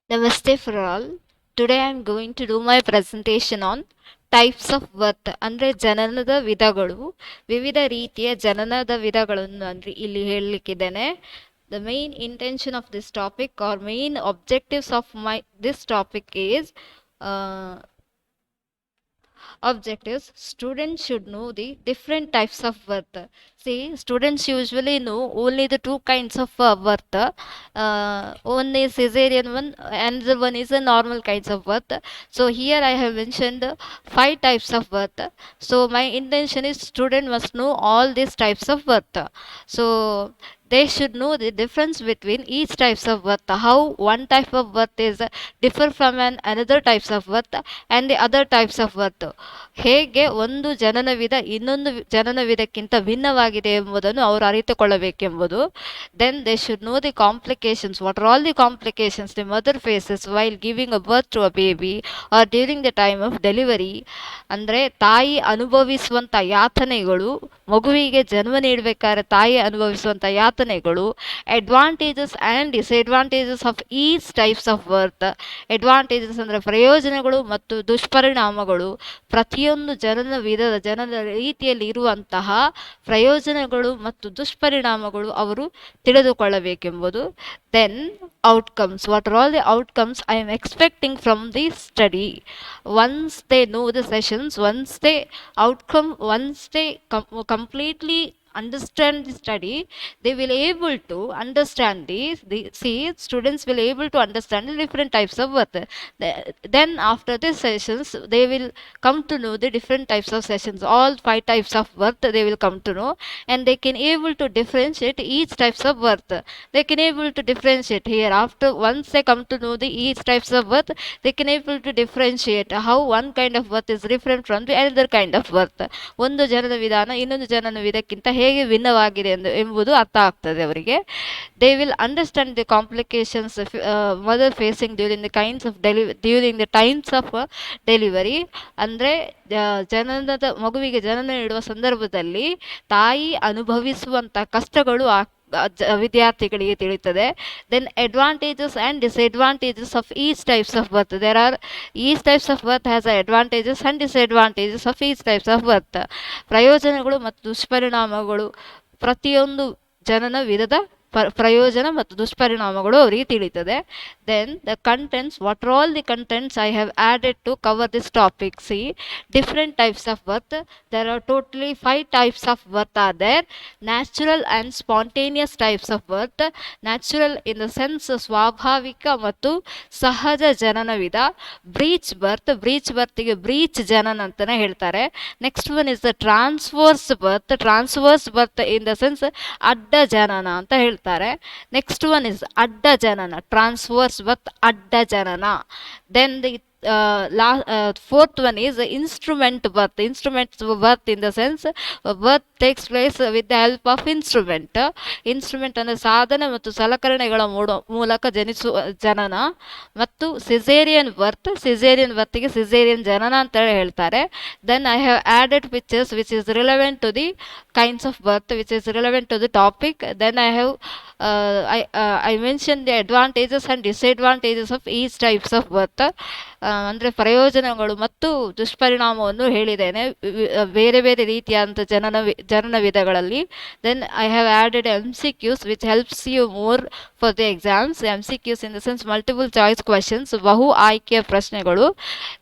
Namaste for all. Today I am going to do my presentation on types of birth ಅಂದರೆ ಜನನದ ವಿಧಗಳು. ವಿವಿಧ ರೀತಿಯ ಜನನದ ವಿಧಗಳನ್ನು ಅಂದರೆ ಇಲ್ಲಿ ಹೇಳಲಿಕ್ಕಿದ್ದೇನೆ. The main intention of this topic or main objectives of this topic is objectives. Students should know the different types of birth. See, students usually know only the two kinds of birth. One is cesarean one and the one is a normal kinds of birth. So here I have mentioned five types of birth. So my intention is student must know all these types of birth. So they should know the difference between each types of birth, how one type of birth is differ from another types of birth and the other types of birth. ಹೇಗೆ ಒಂದು ಜನನ ವಿಧ ಇನ್ನೊಂದು ಜನನ ವಿಧಕ್ಕಿಂತ ಭಿನ್ನವಾಗಿದೆ ಎಂಬುದನ್ನು ಅವರು ಅರಿತುಕೊಳ್ಳಬೇಕೆಂಬುದು. Then they should know the complications, what are all the complications the mother faces while giving a birth to a baby or during the time of delivery. ಅಂದರೆ ತಾಯಿ ಅನುಭವಿಸುವಂಥ ಯಾತನೆಗಳು, ಮಗುವಿಗೆ ಜನ್ಮ ನೀಡಬೇಕಾದ್ರೆ ತಾಯಿ ಅನುಭವಿಸುವಂಥ ಯಾತನೆಗಳು, advantages and disadvantages of each types of birth. Advantages ಅಂದರೆ ಪ್ರಯೋಜನಗಳು ಮತ್ತು ದುಷ್ಪರಿಣಾಮಗಳು. ಪ್ರತಿಯೊಂದು ಜನನ ರೀತಿಯಲ್ಲಿ ಇರುವಂತಹ ಪ್ರಯೋಜನಗಳು ಮತ್ತು ದುಷ್ಪರಿಣಾಮಗಳು ಅವರು ತಿಳಿದುಕೊಳ್ಳಬೇಕೆಂಬುದು. Then outcomes, what are all the outcomes I am expecting from this study. Once they know the sessions, once they completely understand the study, they will able to understand students will able to understand the different types of birth. Then after these sessions they will come to know the different types of sessions, all five types of birth they will come to know, and they can able to differentiate each types of birth. They can able to differentiate here after once they come to know the each types of birth, they can able to differentiate how one kind of birth is different from the another kind of birth. ಒಂದು ಜನನ ವಿಧಾನ ಇನ್ನೊಂದು ಜನನ ವಿಧಕ್ಕಿಂತ ಹೇಗೆ ಭಿನ್ನವಾಗಿದೆ ಎಂಬುದು ಅರ್ಥ ಆಗ್ತದೆ ಅವರಿಗೆ. They will understand the complications mother facing during the times of delivery. ಅಂದರೆ ಮಗುವಿಗೆ ಜನನ ನೀಡುವ ಸಂದರ್ಭದಲ್ಲಿ ತಾಯಿ ಅನುಭವಿಸುವಂಥ ಕಷ್ಟಗಳು ವಿದ್ಯಾರ್ಥಿಗಳಿಗೆ ತಿಳಿಯುತ್ತದೆ. Then advantages and disadvantages of each types of birth. Each types of birth has advantages and disadvantages of each types of birth. ಪ್ರಯೋಜನಗಳು ಮತ್ತು ದುಷ್ಪರಿಣಾಮಗಳು, ಪ್ರತಿಯೊಂದು ಜನನ ವಿಧದ ಪ್ರಯೋಜನ ಮತ್ತು ದುಷ್ಪರಿಣಾಮಗಳು ಅವರಿಗೆ ತಿಳಿಯುತ್ತದೆ. Then the contents, what are all the contents I have added to cover this topic. See, different types of birth. There are totally 5 types of birth are there. Natural and spontaneous types of birth. Natural in the sense ಸ್ವಾಭಾವಿಕ ಮತ್ತು ಸಹಜ ಜನನ ವಿಧ. Breach ಬರ್ತ್ಗೆ breach ಜನನ ಅಂತಲೇ ಹೇಳ್ತಾರೆ. Next one is the transverse birth in the sense ಅಡ್ಡ ಜನನ ಅಂತ ಹೇಳ್ತಾರೆ. ನೆಕ್ಸ್ಟ್ ಒನ್ ಇಸ್ ಅಡ್ಡ ಜನನ, ಟ್ರಾನ್ಸ್ವರ್ಸ್ ಬರ್ತ್ ಅಡ್ಡ ಜನನ. Then the fourth one is instrument birth in the sense birth takes place with the help of instrument ಅಂದರೆ ಸಾಧನ ಮತ್ತು ಸಲಕರಣೆಗಳ ಮೂಲಕ ಜನಿಸುವ ಜನನ. ಮತ್ತು ಸಿಸೇರಿಯನ್ ಬರ್ತ್ಗೆ ಸಿಸೇರಿಯನ್ ಜನನ ಅಂತ ಹೇಳ್ತಾರೆ. Then I have added pictures which is relevant to the kinds of birth which is relevant to the topic. Then I mentioned the advantages and disadvantages of each types of birth. ಅಂದರೆ ಪ್ರಯೋಜನಗಳು ಮತ್ತು ದುಷ್ಪರಿಣಾಮವನ್ನು ಹೇಳಿದ್ದೇನೆ ಬೇರೆ ಬೇರೆ ರೀತಿಯಾದಂಥ ಜನನ ವಿಧಗಳಲ್ಲಿ. Then I have added MCQs which helps you more for the exams. MCQs in the sense multiple choice questions, ಬಹು ಆಯ್ಕೆಯ ಪ್ರಶ್ನೆಗಳು.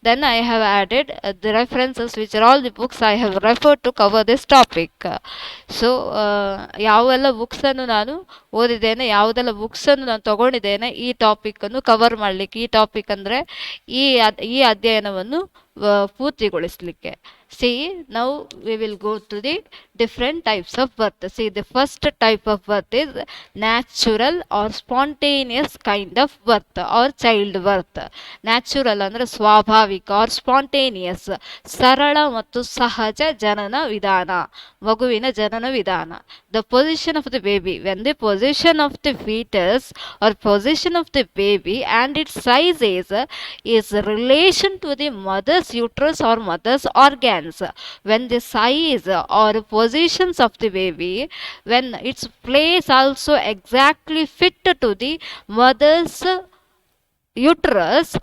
Then I have added the references which are all the books I have referred to cover this topic. So ಯಾವೆಲ್ಲ ಬುಕ್ಸನ್ನು ನಾನು ಓದಿದ್ದೇನೆ, ಯಾವುದೆಲ್ಲ ಬುಕ್ಸನ್ನು ನಾನು ತಗೊಂಡಿದ್ದೇನೆ ಈ ಟಾಪಿಕನ್ನು ಕವರ್ ಮಾಡಲಿಕ್ಕೆ. ಈ ಟಾಪಿಕ್ ಅಂದರೆ ಈ ಅಧ್ಯಯನವನ್ನು ಪೂರ್ತಿಗೊಳಿಸಲಿಕ್ಕೆ. See, now we will go to the different types of birth. See, the first type of birth is natural or spontaneous kind of birth or child birth. Natural ಅಂದರೆ ಸ್ವಾಭಾವಿಕ or spontaneous ಸರಳ ಮತ್ತು ಸಹಜ ಜನನ ವಿಧಾನ, ಮಗುವಿನ ಜನನ ವಿಧಾನ. The position of the baby, when the position of the fetus or position of the baby and its size is relation to the mother's uterus or mother's organs. When the size or positions of the baby, when its place also exactly fit to the mother's uterus,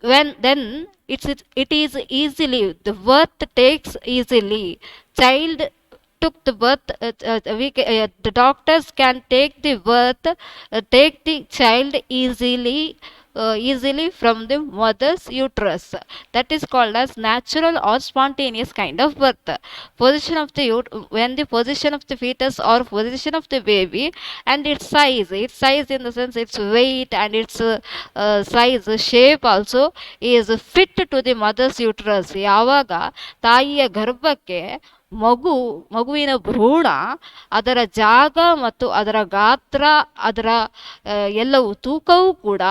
when then it is easily, the birth takes easily. Child took the birth, the doctors can take the birth, take the child easily from the mother's uterus. That is called as natural or spontaneous kind of birth. Position of the when the position of the fetus or position of the baby and its size in the sense its weight and its size, shape also is fit to the mother's uterus. ಯಾವಾಗ ತಾಯಿಯ ಗರ್ಭಕ್ಕೆ ಮಗುವಿನ ಭ್ರೂಣ, ಅದರ ಜಾಗ ಮತ್ತು ಅದರ ಗಾತ್ರ, ಅದರ ಎಲ್ಲವೂ ತೂಕವೂ ಕೂಡ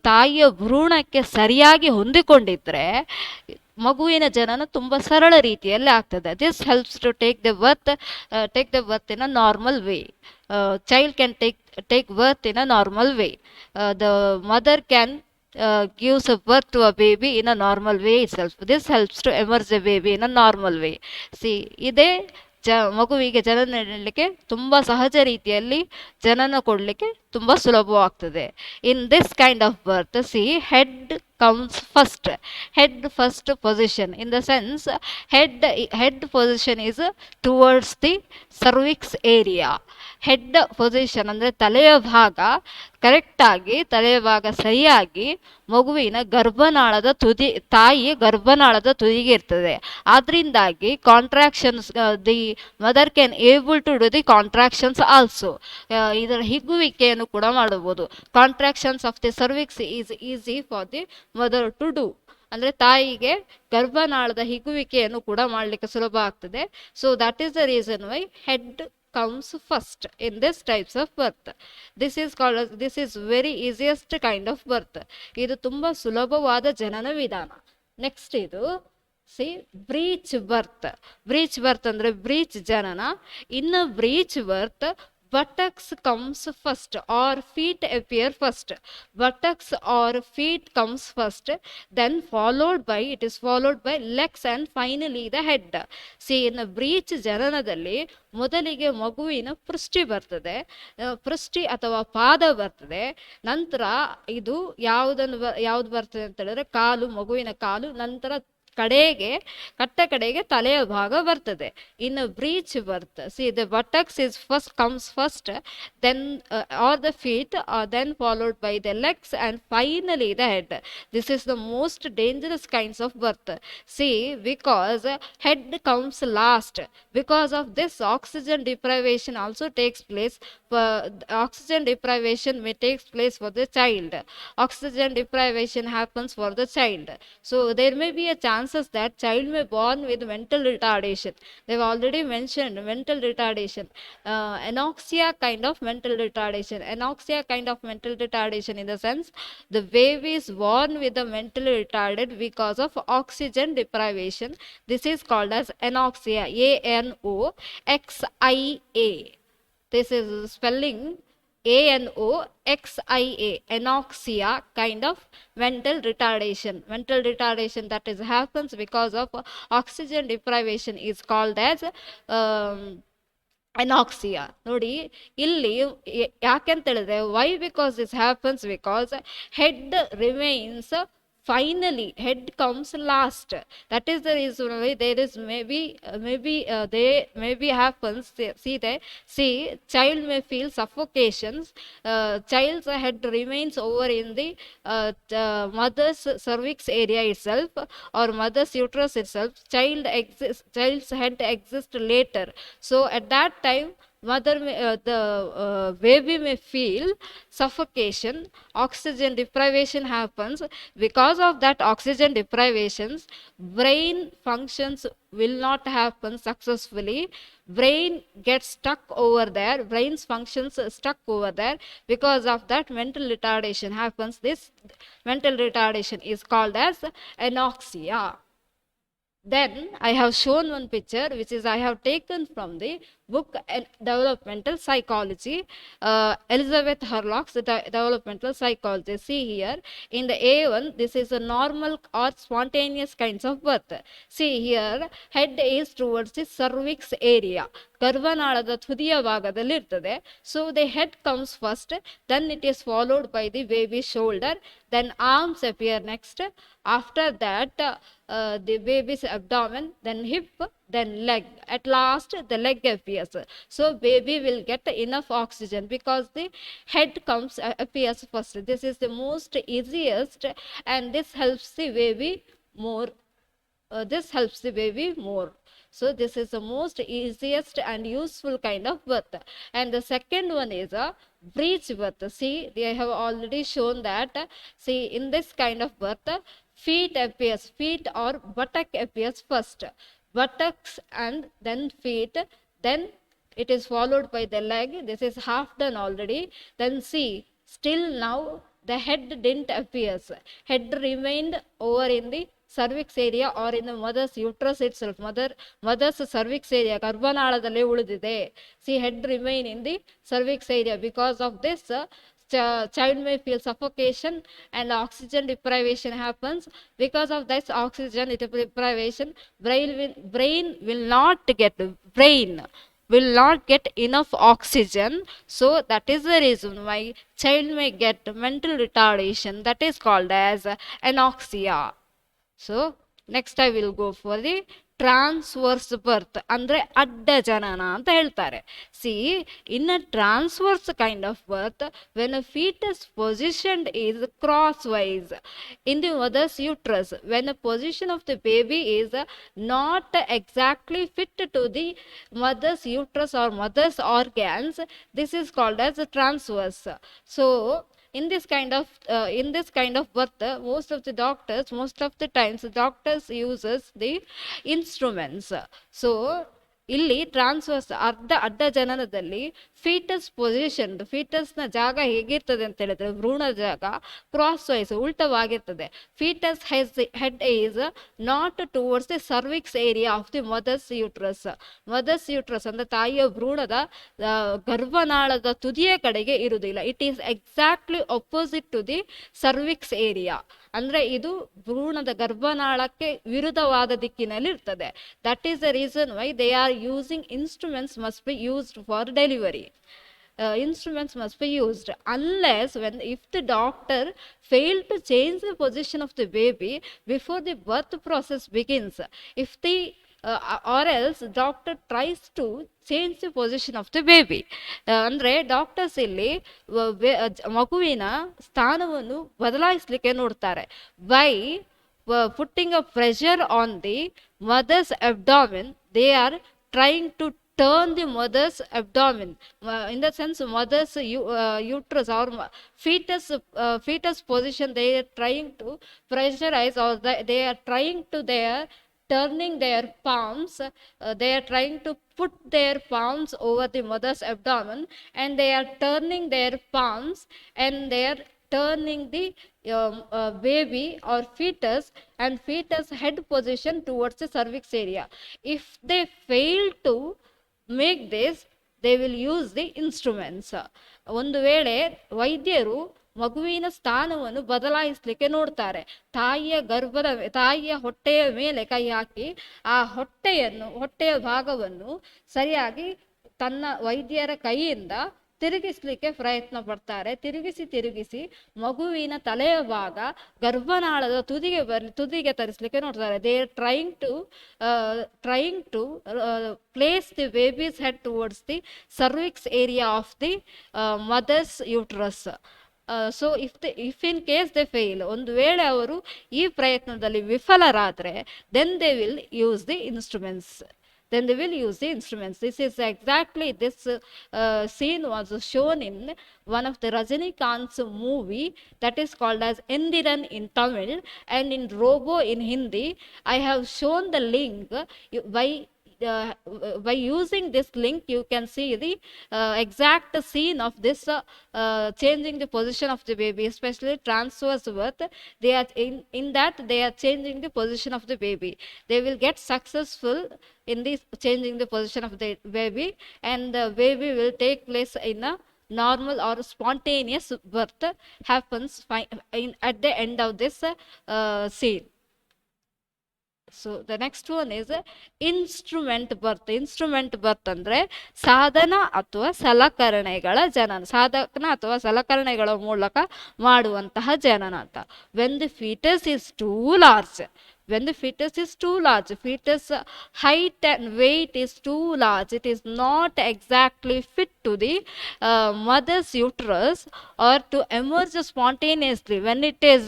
ತಾಯಿಯ ಭ್ರೂಣಕ್ಕೆ ಸರಿಯಾಗಿ ಹೊಂದಿಕೊಂಡಿದ್ರೆ ಮಗುವಿನ ಜನನ ತುಂಬ ಸರಳ ರೀತಿಯಲ್ಲಿ ಆಗ್ತದೆ. This helps to take the birth in a normal way. Child can take birth in a normal way. The mother can gives a birth to a baby in a normal way itself. This helps to emerge a baby in a normal way. See, ಇದೇ ಮಗುವಿಗೆ ಜನನ ನೀಡಲಿಕ್ಕೆ ತುಂಬ ಸಹಜ ರೀತಿಯಲ್ಲಿ ಜನನ ಕೊಡಲಿಕ್ಕೆ ತುಂಬ ಸುಲಭವಾಗ್ತದೆ. In this kind of birth, see, head comes first. Head first position, in the sense head position is towards the cervix area. Head position ಅಂದರೆ ತಲೆಯ ಭಾಗ ಕರೆಕ್ಟಾಗಿ, ತಲೆಯ ಭಾಗ ಸರಿಯಾಗಿ ಮಗುವಿನ ಗರ್ಭನಾಳದ ತಾಯಿ ಗರ್ಭನಾಳದ ತುದಿಗೆ ಇರ್ತದೆ. ಆದ್ರಿಂದಾಗಿ contractions, the mother can able to do the contractions also. ಇದರ ಹಿಗ್ಗುವಿಕೆಯನ್ನು ಕೂಡ ಮಾಡಬಹುದು. Contractions of the cervix is easy for the mother to do. ಅಂದರೆ ತಾಯಿಗೆ ಗರ್ಭನಾಳದ ಹಿಗ್ಗುವಿಕೆಯನ್ನು ಕೂಡ ಮಾಡಲಿಕ್ಕೆ ಸುಲಭ ಆಗ್ತದೆ. So that is the reason why head comes first in this types of birth. This is very easiest kind of birth. ಇದು ತುಂಬಾ ಸುಲಭವಾದ ಜನನ ವಿಧಾನ. ನೆಕ್ಸ್ಟ್ ಇದು ಸಿ ಬ್ರೀಚ್ ಬರ್ತ್. ಬ್ರೀಚ್ ಬರ್ತ್ ಅಂದ್ರೆ ಬ್ರೀಚ್ ಜನನ. ಇನ್ breech birth buttocks comes first or feet appear first. Buttocks or feet comes first, then it is followed by legs and finally the head. See, in a breech ಜನನದಲ್ಲಿ ಮೊದಲಿಗೆ ಮಗುವಿನ ಪೃಷ್ಠಿ ಬರ್ತದೆ, ಪೃಷ್ಠಿ ಅಥವಾ ಪಾದ ಬರ್ತದೆ. ನಂತರ ಇದು ಯಾವ್ದು ಬರ್ತದೆ ಅಂತ ಹೇಳಿದ್ರೆ ಕಾಲು, ಮಗುವಿನ ಕಾಲು. ನಂತರ ಕಡೆಗೆ ತಲೆಯ ಭಾಗ ಬರ್ತದೆ. In breech birth, see, the buttocks comes first, then or the feet are then followed by the legs and finally the head. This is the most dangerous kinds of birth. See, because head comes last, because of this oxygen deprivation also takes place. Oxygen deprivation may takes place for the child. Oxygen deprivation happens for the child. So there may be a chances that child may born with mental retardation. They've already mentioned mental retardation. Anoxia kind of mental retardation. Anoxia kind of mental retardation in the sense the baby is born with a mentally retarded because of oxygen deprivation. This is called as anoxia. ANOXIA. This is spelling ANOXIA, anoxia kind of mental retardation. Mental retardation that is happens because of oxygen deprivation is called as anoxia. ನೋಡಿ ಇಲ್ಲಿ ಯಾಕೆಂತ ಹೇಳಿದ್ರೆ why, because this happens because head remains, finally head comes last. That is the reason why there is maybe happens. See, child may feel suffocations. Child's head remains over in the mother's cervix area itself or mother's uterus itself. Child's head exists later. So at that time the baby may feel suffocation. Oxygen deprivation happens. Because of that oxygen deprivations, brain functions will not happen successfully. Brain gets stuck over there, brain's functions stuck over there. Because of that mental retardation happens. This mental retardation is called as anoxia. Then I have shown one picture which is I have taken from the book Developmental Psychology, Elizabeth Hurlock's Developmental Psychology. See here in the A1, this is a normal or spontaneous kinds of birth. See here, head is towards the cervix area. ಗರ್ಭನಾಳದ ತುದಿಯ ಭಾಗದಲ್ಲಿ ಇರ್ತದೆ. So the head comes first, then it is followed by the baby shoulder, then arms appear next. After that, the baby's abdomen, then hip, then leg. At last, the leg appears. So baby will get enough oxygen because the head comes appears first. This is the most easiest, and this helps the baby more. This helps the baby more. So this is the most easiest and useful kind of birth. And the second one is a breech birth. See, they have already shown that. See, in this kind of birth, feet appears, feet or buttock appears first. Buttocks and then feet, then it is followed by the leg. This is half done already. Then see, still now the head didn't appear. Head remained over in the cervix area or in the mother's uterus itself. Mother's cervix area, ಗರ್ಭನಾಳದಲ್ಲಿ ಉಳಿದಿದೆ. See, head remain in the cervix area. Because of this, child may feel suffocation and oxygen deprivation happens. Because of this oxygen deprivation, brain will not get enough oxygen. So that is the reason why child may get mental retardation, that is called as anoxia. So next I will go for the transverse birth, ಅಂದರೆ ಅಡ್ಡ ಜನನ ಅಂತ ಹೇಳ್ತಾರೆ. See in a transverse kind of birth, when a foetus positioned is crosswise in the mother's uterus, when a position of the baby is not exactly fit to the mother's uterus or mother's organs, this is called as transverse. So in this kind of birth, most of the times doctors uses the instruments. So ಇಲ್ಲಿ transverse ಅಡ್ಡ ಜನನದಲ್ಲಿ foetus position, ಫೀಟಸ್ನ ಜಾಗ ಹೇಗಿರ್ತದೆ ಅಂತ ಹೇಳಿದ್ರೆ, ಭ್ರೂಣ ಜಾಗ crosswise ಉಲ್ಟವಾಗಿರ್ತದೆ. Foetus head is not towards the cervix area of the mother's uterus. Mother's uterus ಅಂದ್ರೆ ತಾಯಿಯ ಭ್ರೂಣದ ಗರ್ಭನಾಳದ ತುದಿಯ ಕಡೆಗೆ ಇರುವುದಿಲ್ಲ. It is exactly opposite to the cervix area. ಅಂದ್ರೆ ಇದು ಭ್ರೂಣದ ಗರ್ಭನಾಳಕ್ಕೆ ವಿರುದ್ಧವಾದ ದಿಕ್ಕಿನಲ್ಲಿ ಇರ್ತದೆ. That is the reason why they are using instruments must be used for delivery. Instruments must be used unless if the doctor failed to change the position of the baby before the birth process begins, if the or else doctor tries to change the position of the baby. ಅಂದರೆ doctors ಇಲ್ಲಿ ಮಗುವಿನ ಸ್ಥಾನವನ್ನು ಬದಲಾಯಿಸಲಿಕ್ಕೆ ನೋಡ್ತಾರೆ. By putting a pressure on the mother's abdomen, they are trying to turn the mother's abdomen, in the sense mother's uterus or fetus position. They are trying to pressurize, or they are trying to turning their palms, they are trying to put their palms over the mother's abdomen, and they are turning their palms, and they are turning the baby or fetus and fetus head position towards the cervix area. If they fail to make this, they will use the instruments. ಒಂದು ವೇಳೆ ವೈದ್ಯರು ಮಗುವಿನ ಸ್ಥಾನವನ್ನು ಬದಲಾಯಿಸಲಿಕ್ಕೆ ನೋಡ್ತಾರೆ, ತಾಯಿಯ ಹೊಟ್ಟೆಯ ಮೇಲೆ ಕೈ ಹಾಕಿ ಆ ಹೊಟ್ಟೆಯ ಭಾಗವನ್ನು ಸರಿಯಾಗಿ ತನ್ನ ವೈದ್ಯರ ಕೈಯಿಂದ ತಿರುಗಿಸ್ಲಿಕ್ಕೆ ಪ್ರಯತ್ನ ಪಡ್ತಾರೆ. ತಿರುಗಿಸಿ ಮಗುವಿನ ತಲೆಯ ಭಾಗ ಗರ್ಭನಾಳದ ತುದಿಗೆ ತರಿಸ್ಲಿಕ್ಕೆ ನೋಡ್ತಾರೆ. They are trying to place the baby's head towards the cervix area of the mother's uterus. So if in case they fail, ಒಂದು ವೇಳೆ ಅವರು ಈ ಪ್ರಯತ್ನದಲ್ಲಿ ವಿಫಲರಾದರೆ, then they will use the instruments. This is exactly this scene was shown in one of the Rajinikanth's movie that is called as Endiran in Tamil and in Robo in Hindi. I have shown the link. By by using this link you can see the exact scene of this changing the position of the baby, especially transverse birth. They are in that they are changing the position of the baby. They will get successful in this changing the position of the baby, and the baby will take place in a normal or spontaneous birth happens at the end of this scene. So the next one is instrument birth. Instrument birth ಅಂದ್ರೆ ಸಾಧನ ಅಥವಾ ಸಲಕರಣೆಗಳ ಜನನ, ಸಾಧನ ಅಥವಾ ಸಲಕರಣೆಗಳ ಮೂಲಕ ಮಾಡುವಂತಹ ಜನನ ಅಂತ. When the foetus is two large, when the fetus is too large, fetus height and weight is too large, it is not exactly fit to the mother's uterus or to emerge spontaneously. When it is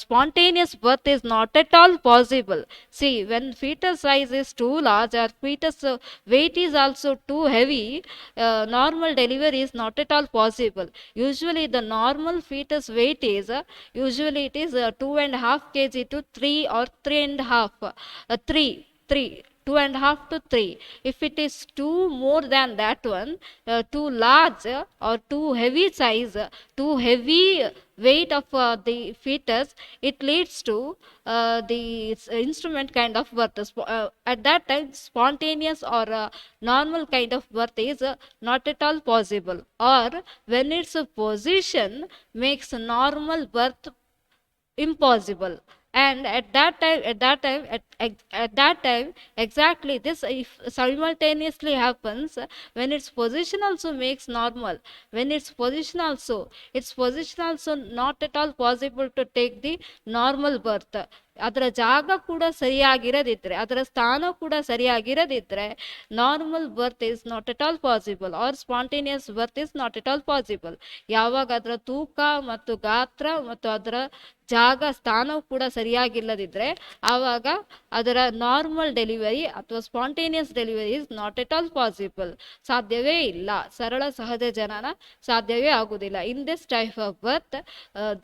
spontaneous birth is not at all possible. See, when fetus size is too large or fetus weight is also too heavy, normal delivery is not at all possible. Usually the normal fetus weight is usually it is 2.5 kg to 3 or 3.5, 2.5 to 3. If it is too more than that one, too large or too heavy size, too heavy weight of the fetus, it leads to the instrument kind of birth. At that time spontaneous or normal kind of birth is not at all possible, or when its position makes normal birth impossible. And at that time exactly this if simultaneously happens, when its position also makes normal, when its position also not at all possible to take the normal birth, ಅದರ ಜಾಗ ಕೂಡ ಸರಿಯಾಗಿರದಿದ್ರೆ, ಅದರ ಸ್ಥಾನ ಕೂಡ ಸರಿಯಾಗಿರದಿದ್ರೆ normal birth is not at all possible, or spontaneous birth is not at all possible. ಯಾವಾಗ ಅದರ ತೂಕ ಮತ್ತು ಗಾತ್ರ ಮತ್ತು ಅದರ ಜಾಗ ಸ್ಥಾನವು ಕೂಡ ಸರಿಯಾಗಿಲ್ಲದಿದ್ರೆ ಆವಾಗ ಅದರ ನಾರ್ಮಲ್ ಡೆಲಿವರಿ ಅಥವಾ spontaneous delivery is not at all possible, ಸಾಧ್ಯವೇ ಇಲ್ಲ. ಸರಳ ಸಹಜ ಜನನ ಸಾಧ್ಯವೇ ಆಗುವುದಿಲ್ಲ. In this type of birth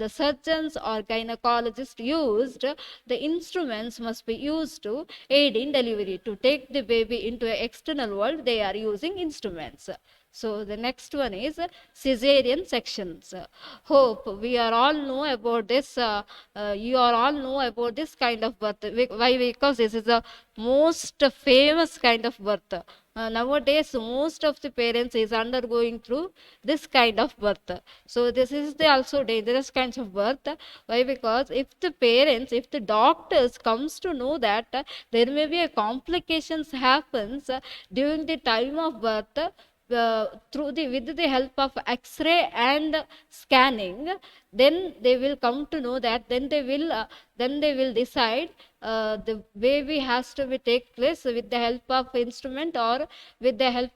the surgeons or gynaecologist used the instruments must be used to aid in delivery. To take the baby into an external world, they are using instruments. So the next one is cesarean sections. Hope we are all know about this. You are all know about this kind of birth. Why? Because this is the most famous kind of birth. Nowadays most of the parents is undergoing through this kind of birth. So this is the also dangerous kinds of birth. Why? Because if the parents, if the doctors comes to know that there may be a complications happens during the time of birth, with the help of X-ray and scanning, then they will come to know that, then they will decide the baby has to be take place with the help of instrument or with the help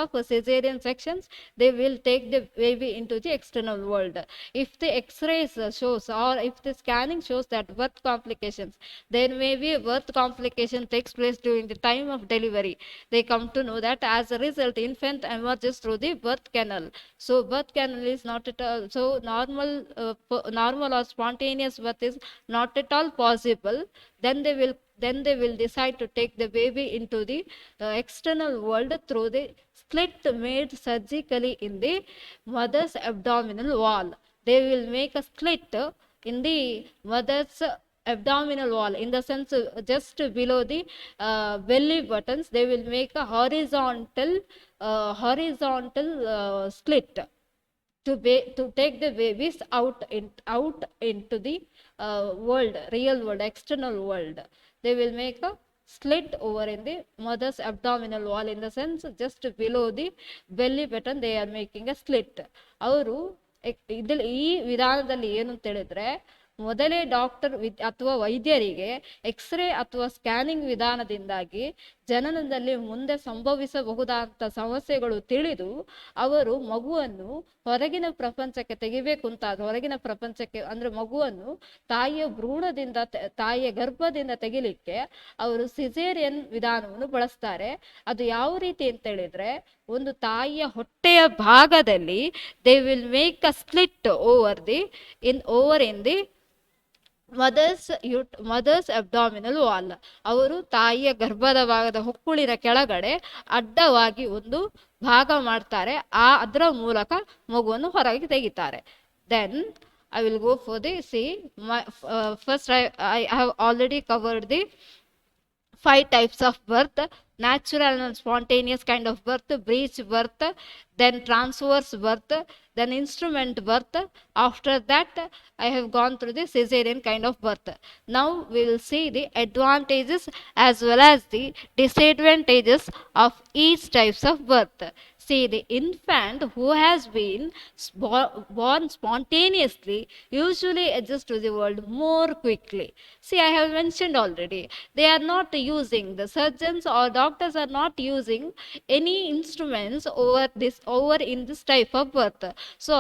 of cesarean sections. They will take the baby into the external world. If the X-rays shows or if the scanning shows that birth complications, there may be a birth complication takes place during the time of delivery, they come to know that as a result infant emerges through the birth canal. So birth canal is not at all, so normal or spontaneous birth is not at all possible. Then they will decide to take the baby into the external world through the slit made surgically in the mother's abdominal wall. They will make a slit in the mother's abdominal wall, in the sense just below the belly buttons. They will make a horizontal slit to take the babies out into the world, real world, external world. They will make a slit over in the mother's abdominal wall, in the sense just below the belly button they are making a slit. ಅವರು ಈ ವಿಧಾನದಲ್ಲಿ ಏನು ಅಂತ ಹೇಳಿದ್ರೆ, ಮೊದಲೇ doctor ಅಥವಾ ವೈದ್ಯರಿಗೆ x ray ಅಥವಾ ಸ್ಕ್ಯಾನಿಂಗ್ ವಿಧಾನದಿಂದಾಗಿ ಜನನದಲ್ಲಿ ಮುಂದೆ ಸಂಭವಿಸಬಹುದಾದ ಸಮಸ್ಯೆಗಳು ತಿಳಿದು ಅವರು ಮಗುವನ್ನು ಹೊರಗಿನ ಪ್ರಪಂಚಕ್ಕೆ ತೆಗಿಬೇಕು ಅಂತ, ಹೊರಗಿನ ಪ್ರಪಂಚಕ್ಕೆ ಅಂದ್ರೆ ಮಗುವನ್ನು ತಾಯಿಯ ಭ್ರೂಣದಿಂದ, ತಾಯಿಯ ಗರ್ಭದಿಂದ ತೆಗಿಲಿಕ್ಕೆ ಅವರು ಸಿಸೇರಿಯನ್ ವಿಧಾನವನ್ನು ಬಳಸ್ತಾರೆ. ಅದು ಯಾವ ರೀತಿ ಅಂತ ಹೇಳಿದ್ರೆ, ಒಂದು ತಾಯಿಯ ಹೊಟ್ಟೆಯ ಭಾಗದಲ್ಲಿ they will make a slit over in the mother's abdominal wall, ಅವರು ತಾಯಿಯ ಗರ್ಭದ ಭಾಗದ ಹೊಕ್ಕುಳಿನ ಕೆಳಗಡೆ ಅಡ್ಡವಾಗಿ ಒಂದು ಭಾಗ ಮಾಡ್ತಾರೆ, ಅದರ ಮೂಲಕ ಮಗುವನ್ನು ಹೊರಗೆ ತೆಗಿತಾರೆ. Then I will go for the first I have already covered the 5 types of birth: natural and spontaneous kind of birth, breech birth, then transverse birth, then instrument birth. After that, I have gone through the cesarean kind of birth. Now we will see the advantages as well as the disadvantages of each types of birth. See, the infant who has been born spontaneously usually adjusts to the world more quickly. See, I have mentioned already, they are not using, the surgeons or doctors are not using any instruments over in this type of birth. So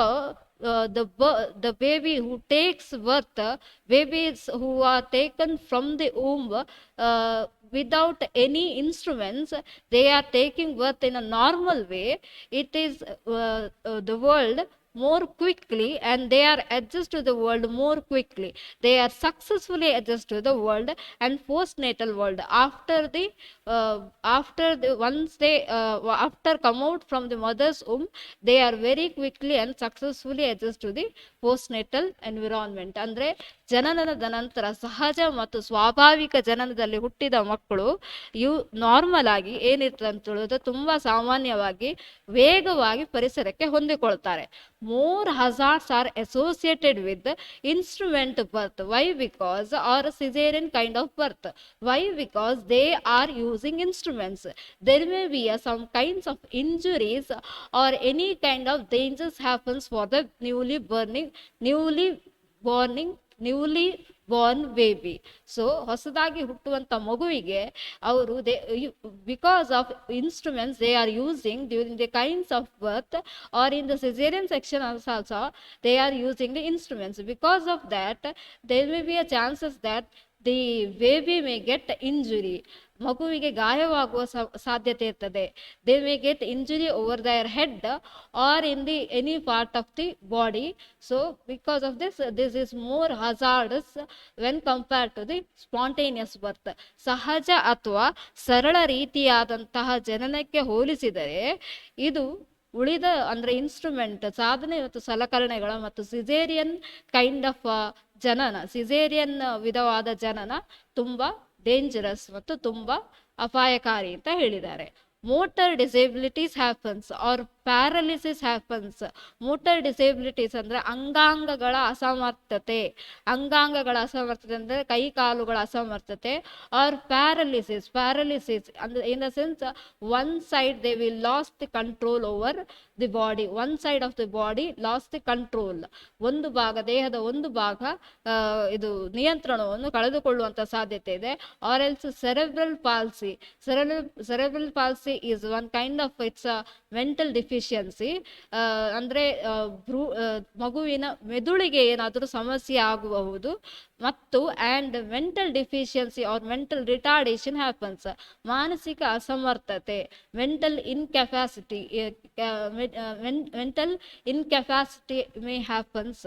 the baby who takes birth, babies who are taken from the womb without any instruments, they are taking birth in a normal way. It is the world more quickly, and they are adjust to the world more quickly. They are successfully adjust to the world and postnatal world after once they after come out from the mother's womb, they are very quickly and successfully adjust to the postnatal environment. ಅಂದ್ರೆ ಜನನದ ನಂತರ ಸಹಜ ಮತ್ತು ಸ್ವಾಭಾವಿಕ ಜನನದಲ್ಲಿ ಹುಟ್ಟಿದ ಮಕ್ಕಳು normal ಆಗಿ ಏನಿರ್ತದೆ ಅಂತ ಹೇಳಿದ್ರೆ ತುಂಬಾ ಸಾಮಾನ್ಯವಾಗಿ ವೇಗವಾಗಿ ಪರಿಸರಕ್ಕೆ ಹೊಂದಿಕೊಳ್ತಾರೆ. More hazards are associated with instrument birth. Why? Because or cesarean kind of birth. Why? Because they are using instruments. There may be some kinds of injuries or any kind of dangers happens for the newly born baby. So ಹೊಸದಾಗಿ ಹುಟ್ಟುವಂತ ಮಗುವಿಗೆ ಅವರು because of instruments they are using during the kinds of birth or in the cesarean section also they are using the instruments. Because of that, there may be a chances that the baby may get injury. ಮಗುವಿಗೆ ಗಾಯವಾಗುವ ಸಾಧ್ಯತೆ ಇರ್ತದೆ. They may get injury over their head or in the any part of the body. So because of this is more hazardous when compared to the spontaneous birth. ಸಹಜ ಅಥವಾ ಸರಳ ರೀತಿಯಾದಂತಹ ಜನನಕ್ಕೆ ಹೋಲಿಸಿದರೆ ಇದು ಉಳಿದ ಅಂದ್ರೆ ಇನ್ಸ್ಟ್ರೂಮೆಂಟ್ ಸಾಧನೆ ಮತ್ತು ಸಲಕರಣೆಗಳ ಮತ್ತು ಸಿಸೇರಿಯನ್ ಕೈಂಡ್ ಆಫ್ ಜನನ, ಸಿಸೇರಿಯನ್ ವಿಧವಾದ ಜನನ ತುಂಬಾ ಡೇಂಜರಸ್ ಮತ್ತು ತುಂಬಾ ಅಪಾಯಕಾರಿ ಅಂತ ಹೇಳಿದ್ದಾರೆ. Motor disabilities happens or paralysis happens. Motor disabilities ಅಂದ್ರೆ ಅಂಗಾಂಗಗಳ ಅಸಮರ್ಥತೆ. ಅಂಗಾಂಗಗಳ ಅಸಮರ್ಥತೆ ಅಂದ್ರೆ ಕೈ ಕಾಲುಗಳ ಅಸಮರ್ಥತೆ. ಆರ್ ಪ್ಯಾರಲಿಸಿಸ್ ಅಂದ್ರೆ ಇನ್ the sense one side they will loss the control over the body. One side of the body loss the control. ಒಂದು ಭಾಗ, ದೇಹದ ಒಂದು ಭಾಗ ಇದು ನಿಯಂತ್ರಣವನ್ನು ಕಳೆದುಕೊಳ್ಳುವಂತ ಸಾಧ್ಯತೆ ಇದೆ. Or else cerebral palsy. Cerebral palsy is one kind of it's a mental deficiency. ಅಂದ್ರೆ ಮಗುವಿನ ಮೆದುಳಿಗೆ ಏನಾದರೂ ಸಮಸ್ಯೆ ಆಗಬಹುದು. ಮತ್ತು and mental deficiency or mental retardation happens. ಮಾನಸಿಕ ಅಸಮರ್ಥತೆ, mental incapacity may happens.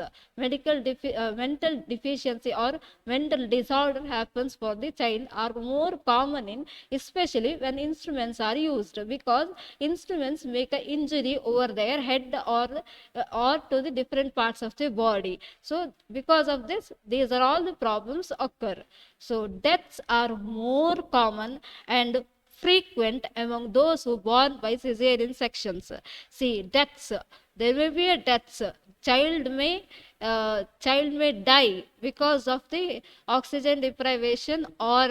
mental deficiency or mental disorder happens for the child are more common in, especially when instruments are used, because instruments make an injury over their head or to the different parts of the body. So because of this, these are all the problems occur. So deaths are more common and frequent among those who born by cesarean sections. See, deaths, there may be a deaths. Child may die because of the oxygen deprivation, or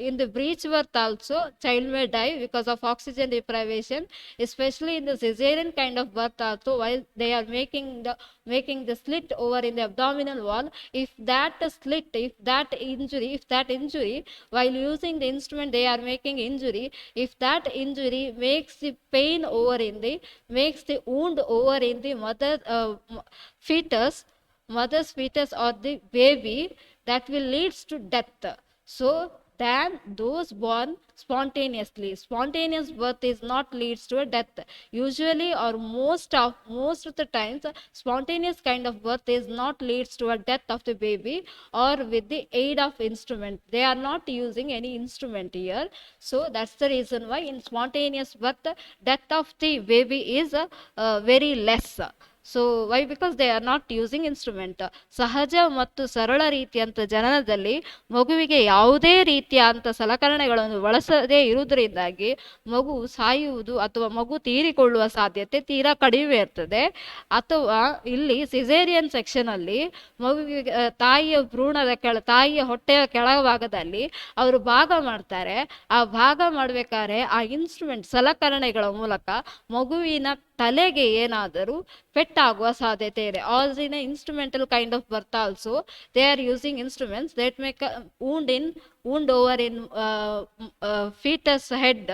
in the breech birth also child may die because of oxygen deprivation, especially in the cesarean kind of birth also, while they are making the slit over in the abdominal wall. If that injury while using the instrument they are making injury, if that injury makes the pain over in the makes the wound over in the mother's fetus or the baby, that will leads to death. So than those born spontaneously. Spontaneous birth is not leads to a death. Usually, or most of the times, spontaneous kind of birth is not leads to a death of the baby or with the aid of instrument. They are not using any instrument here. So that's the reason why in spontaneous birth, death of the baby is very less. So why because they are not using instrument. ಸಹಜ ಮತ್ತು ಸರಳ ರೀತಿಯಂಥ ಜನನದಲ್ಲಿ ಮಗುವಿಗೆ ಯಾವುದೇ ರೀತಿಯಂಥ ಸಲಕರಣೆಗಳನ್ನು ಬಳಸದೇ ಇರುವುದರಿಂದಾಗಿ ಮಗು ಸಾಯುವುದು ಅಥವಾ ಮಗು ತೀರಿಕೊಳ್ಳುವ ಸಾಧ್ಯತೆ ತೀರಾ ಕಡಿಮೆ ಇರ್ತದೆ. ಅಥವಾ ಇಲ್ಲಿ ಸಿಸೇರಿಯನ್ ಸೆಕ್ಷನಲ್ಲಿ ಮಗುವಿಗೆ ತಾಯಿಯ ಭ್ರೂಣದ ತಾಯಿಯ ಹೊಟ್ಟೆಯ ಕೆಳಭಾಗದಲ್ಲಿ ಅವರು ಭಾಗ ಮಾಡ್ತಾರೆ. ಆ ಭಾಗ ಮಾಡಬೇಕಾದ್ರೆ ಆ ಇನ್ಸ್ಟ್ರೂಮೆಂಟ್ ಸಲಕರಣೆಗಳ ಮೂಲಕ ಮಗುವಿನ ತಲೆಗೆ ಏನಾದರೂ ಪೆಟ್ಟಾಗುವ ಸಾಧ್ಯತೆ ಇದೆ. As in instrumental kind of birth also they are using instruments that make wound over in fetus head.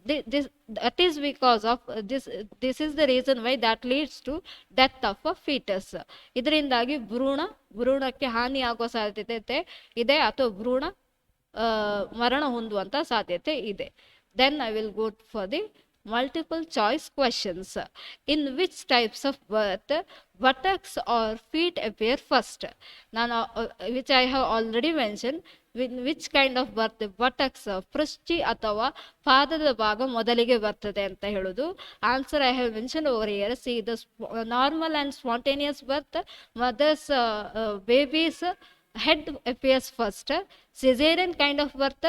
That is because of this is the reason why that leads to death of a fetus. ಇದರಿಂದಾಗಿ ಭ್ರೂಣಕ್ಕೆ ಹಾನಿ ಆಗುವ ಸಾಧ್ಯತೆ ಇದೆ ಅಥವಾ ಭ್ರೂಣ ಮರಣ ಹೊಂದುವಂತ ಸಾಧ್ಯತೆ ಇದೆ. Then I will go for the multiple choice questions. In which types of birth buttocks or feet appear first? Now, which I have already mentioned. In which kind of birth the buttocks ಪೃಷ್ಠಿ ಅಥವಾ ಪಾದದ ಭಾಗ ಮೊದಲಿಗೆ ಬರ್ತದೆ ಅಂತ ಹೇಳುದು. Answer I have mentioned over here. See, the normal and spontaneous birth, mother's baby's head appears first. Cesarean kind of birth,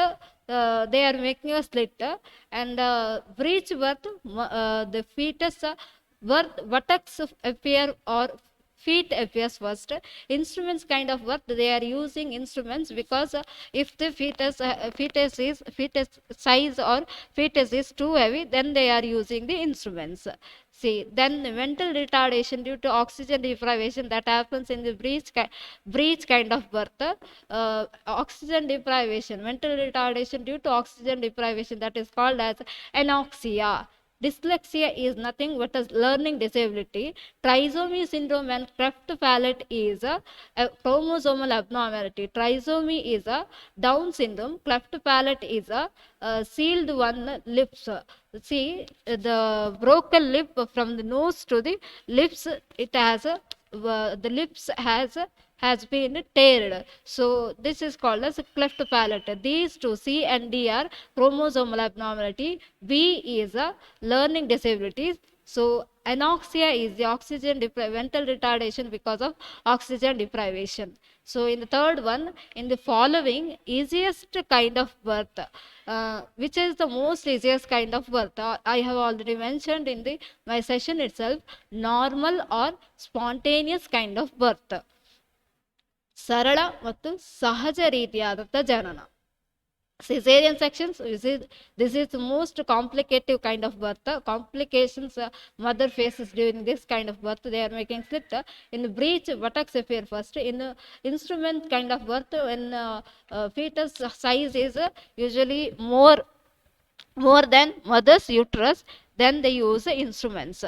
they are making a slit, and breech birth, the fetus buttocks appear or feet appears first. Instruments kind of birth, they are using instruments because if the fetus size or fetus is too heavy, then they are using the instruments. See, then the mental retardation due to oxygen deprivation that happens in the breech kind of birth. Oxygen deprivation, mental retardation due to oxygen deprivation, that is called as anoxia. Dyslexia is nothing but a learning disability. Trisomy syndrome and cleft palate is a chromosomal abnormality. Trisomy is a Down syndrome. Cleft palate is a sealed one lips. See, the broken lip from the nose to the lips, it has a the lips has been teared. So this is called as cleft palate. These two, C and D, are chromosomal abnormality. B is a learning disability. So anoxia is the oxygen mental retardation because of oxygen deprivation. So in the third one, in the following easiest kind of birth, which is the most easiest kind of birth? I have already mentioned in my session itself, normal or spontaneous kind of birth. ಸರಳ ಮತ್ತು ಸಹಜ ರೀತಿಯಾದಂಥ ಜನನ. Cesarean sections, this is the most complicated kind of birth. Complications mother faces during this kind of birth, they are making slit. In the breech, buttocks appear first. In the instrument kind of birth, when fetus size is usually more than mother's uterus, then they use instruments.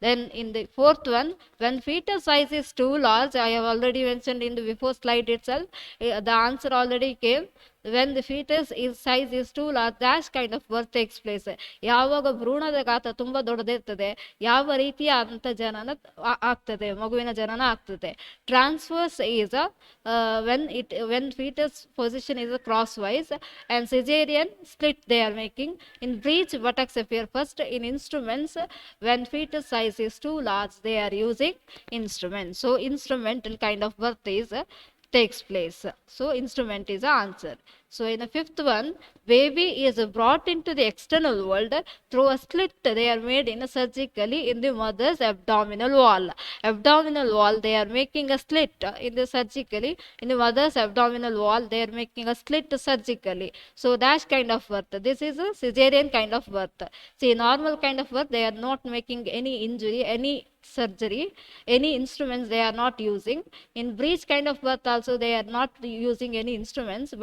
Then in the fourth one, when fetus size is too large, I have already mentioned in the before slide itself, the answer already came. When the fetus size is too large, that kind of birth takes place. ಯಾವಾಗ ಭ್ರೂಣದ ಗಾತ್ರ ತುಂಬ ದೊಡ್ಡದಿರ್ತದೆ, ಯಾವ ರೀತಿಯಾದಂಥ ಜನನ ಆಗ್ತದೆ, ಮಗುವಿನ ಜನನ ಆಗ್ತದೆ. Transverse is when fetus position is crosswise, and cesarean split they are making. In breech, buttocks appear first. In instruments, when fetus size is too large, they are using instruments. So instrumental kind of birth is takes place. So instrument is the answer. So in the fifth one, baby is brought into the external world through a slit they are made in surgically in the mother's abdominal wall. Abdominal wall, they are making a slit in the surgically in the mother's abdominal wall, they are making a slit surgically. So that kind of birth. This is a cesarean kind of birth. See, normal kind of birth, they are not making any injury, any surgery, any instruments they are not using. In breech kind of birth also, they are not using any instruments.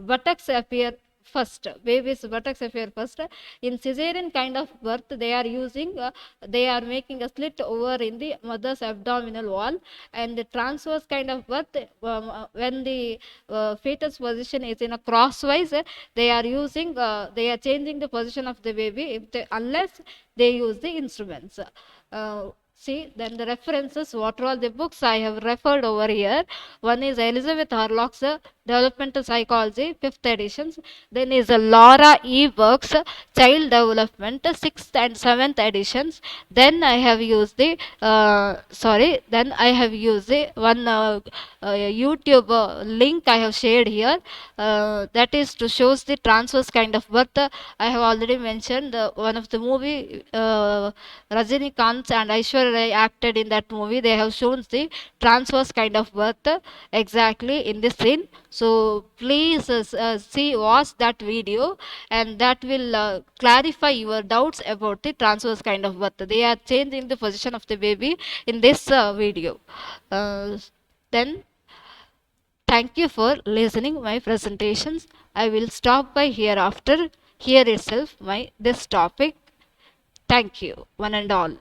Buttocks appear first, baby's buttocks appear first. In cesarean kind of birth, they are using, they are making a slit over in the mother's abdominal wall. And the transverse kind of birth, when the fetus position is in a crosswise, they are using, they are changing the position of the baby if they, unless they use the instruments. See, then the references, what are all the books I have referred over here. One is Elizabeth Harlock's Developmental Psychology, 5th editions. Then is Laura E. Burke's Child Development, 6th and 7th editions. Then I have used the, then I have used the one YouTube link I have shared here. That is to shows the transverse kind of birth. I have already mentioned one of the movie, Rajinikanth and Aishwarya Rai acted in that movie. They have shown the transverse kind of birth exactly in this scene. So please see, watch that video, and that will clarify your doubts about the transverse kind of birth. They are changing the position of the baby in this video. Then thank you for listening my presentations. I will stop by here after here itself my this topic. Thank you, one and all.